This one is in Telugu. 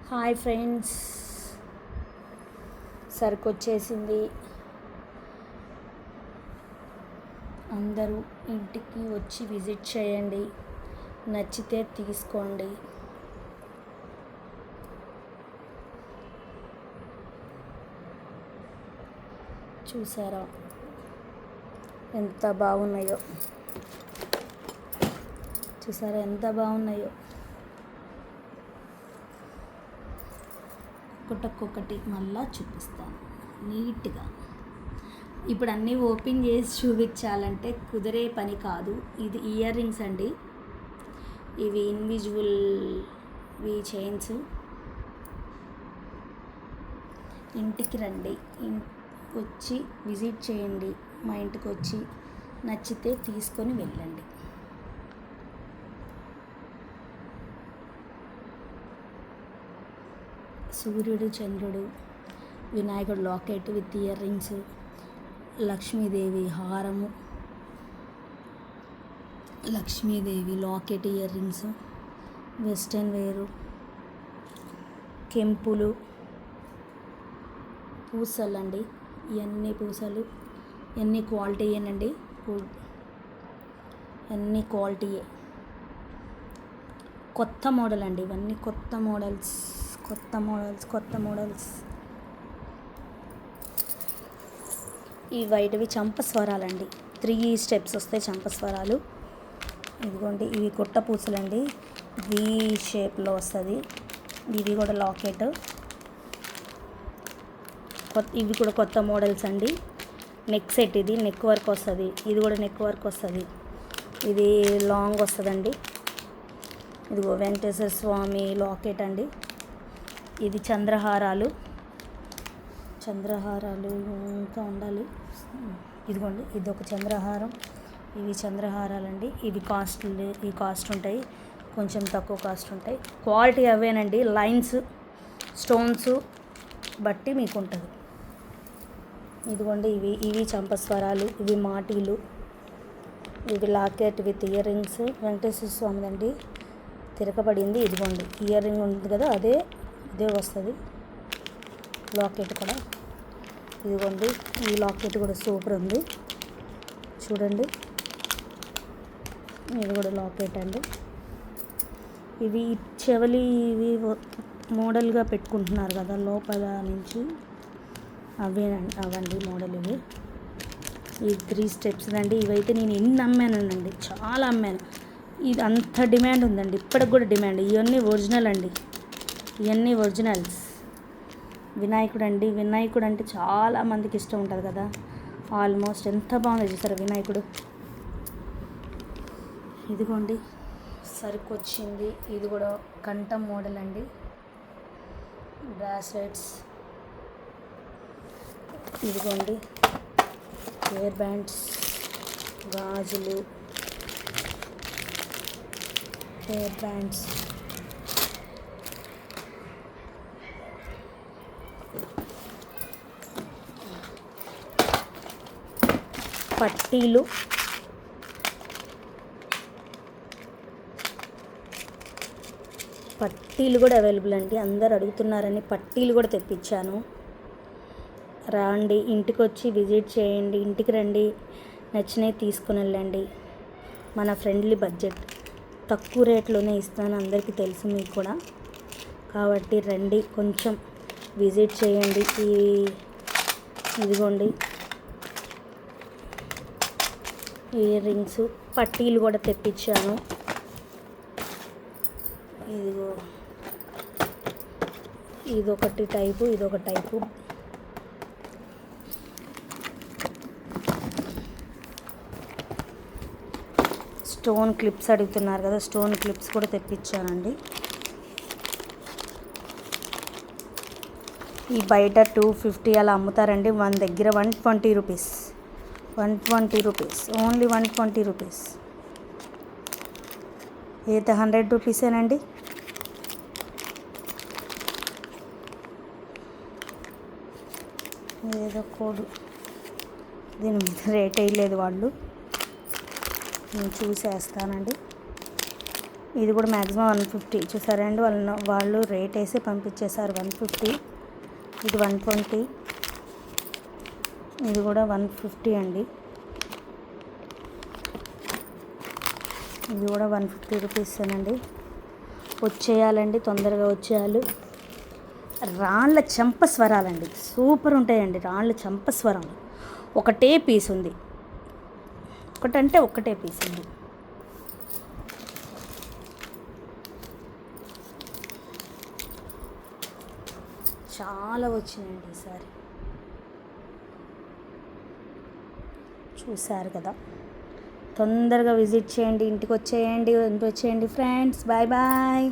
హాయ్ ఫ్రెండ్స్, సరుకు వచ్చేసింది. అందరూ ఇంటికి వచ్చి విజిట్ చేయండి. నచ్చితే తీసుకోండి. చూసారా ఎంత బాగున్నాయో? ఒక్కొక్కటి మళ్ళా చూపిస్తాను నీట్గా. ఇప్పుడు అన్నీ ఓపెన్ చేసి చూపించాలంటే కుదిరే పని కాదు. ఇది ఇయర్ రింగ్స్ అండి. ఇవి ఇన్విజిబుల్వి చైన్స్. ఇంటికి రండి, వచ్చి విజిట్ చేయండి. మా ఇంటికి వచ్చి నచ్చితే తీసుకొని వెళ్ళండి. సూర్యుడు, చంద్రుడు, వినాయకుడు locket with earrings, Lakshmidevi హారము, Lakshmidevi locket earrings, western wear, కెంపులు, పూసలు అండి. ఇవన్నీ పూసలు, ఇవన్నీ క్వాలిటీయేనండి. అన్నీ క్వాలిటీయే. కొత్త మోడల్ అండి. ఇవన్నీ కొత్త మోడల్స్. ఈ వైట్వి చంపస్వరాలండి. 3 స్టెప్స్ వస్తాయి చంపస్వరాలు. ఇదిగోండి, ఇవి గుట్ట పూసలండి. వి షేప్లో వస్తుంది. ఇవి కూడా లాకెట్. ఇవి కూడా కొత్త మోడల్స్ అండి. నెక్ సెట్, ఇది నెక్ వర్క్ వస్తుంది. ఇది కూడా నెక్ వర్క్ వస్తుంది. ఇది లాంగ్ వస్తుందండి. ఇదిగో వెంకటేశ్వర స్వామి లాకెట్ అండి. ఇది చంద్రహారాలు ఇంకా ఉండాలి. ఇదిగోండి, ఇది ఒక చంద్రహారం. ఇవి చంద్రహారాలండి. ఇవి కాస్ట్ ఉంటాయి, కొంచెం తక్కువ కాస్ట్ ఉంటాయి. క్వాలిటీ అవేనండి. లైన్స్, స్టోన్స్ బట్టి మీకు ఉంటుంది. ఇదిగోండి, ఇవి చంపస్వరాలు, ఇవి మాటీలు, ఇవి locket with earrings. Venkateswara స్వామిదండి, తిరగబడింది. ఇదిగోండి, ఇయర్ రింగ్ ఉంది కదా, ఇదే వస్తుంది. లాకెట్ కూడా ఇదిగోండి. ఈ లాకెట్ కూడా సూపర్ ఉంది, చూడండి. ఇది కూడా లాకెట్ అండి. ఇవి చెవలి, ఇవి మోడల్గా పెట్టుకుంటున్నారు కదా లోపల నుంచి, అవండి మోడల్. ఈ 3 స్టెప్స్ అండి. ఇవైతే నేను ఎన్ని అమ్మానండి, చాలా అమ్మాను. ఇది అంత డిమాండ్ ఉందండి, ఇప్పటికి కూడా డిమాండ్. ఇవన్నీ ఒరిజినల్ అండి, ఇవన్నీ ఒరిజినల్స్. వినాయకుడు అండి. వినాయకుడు అంటే చాలా మందికి ఇష్టం ఉంటుంది కదా. ఆల్మోస్ట్ ఎంత బాగుందో చూసారా వినాయకుడు. ఇదిగోండి, సరుకు వచ్చింది. ఇది కూడా కంఠం మోడల్ అండి. బ్రాస్లెట్స్, ఇదిగోండి హెయిర్ బ్యాండ్స్, గాజులు, హెయిర్ బ్యాండ్స్, పట్టీలు, కూడా అవైలబుల్ అండి. అందరు అడుగుతున్నారని పట్టీలు కూడా తెప్పించాను. రండి, ఇంటికి వచ్చి విజిట్ చేయండి. ఇంటికి రండి, నచ్చినవి తీసుకుని వెళ్ళండి. మన ఫ్రెండ్లీ బడ్జెట్, తక్కువ రేట్లోనే ఇస్తాను, అందరికీ తెలుసు మీకు కూడా. కాబట్టి రండి, కొంచెం విజిట్ చేయండి. ఇదిగోండి ఇయర్ రింగ్స్, పట్టీలు కూడా తెప్పించాను. ఇదిగో ఇదొక టైపు. స్టోన్ క్లిప్స్ అడుగుతున్నారు కదా, స్టోన్ క్లిప్స్ కూడా తెప్పించానండి. ఈ బయట 250 అలా అమ్ముతారండి, మన దగ్గర 120 రూపీస్. Only 120 rupees. అయితే 100 రూపీసేనండి. ఏదో కోడ్, దీని మీద రేట్ వేయలేదు వాళ్ళు, నేను చూసేస్తానండి. ఇది కూడా మ్యాక్సిమం 150 చూసారా అండి. వాళ్ళు రేట్ వేసి పంపించేశారు 150. ఇది 120, ఇది కూడా 150 అండి. ఇది కూడా 150 రూపీసేనండి. వచ్చేయాలండి, తొందరగా వచ్చేయాలి. రాళ్ళ చెంప స్వరాలండి, సూపర్ ఉంటాయండి రాళ్ళ చెంప స్వరాలు. ఒకటే పీస్ ఉంది, ఒకటే పీస్ ఉంది. చాలా వచ్చినాయండి ఈసారి, చూసారు కదా. తొందరగా విజిట్ చేయండి, ఇంటికి వచ్చేయండి ఫ్రెండ్స్. Bye bye.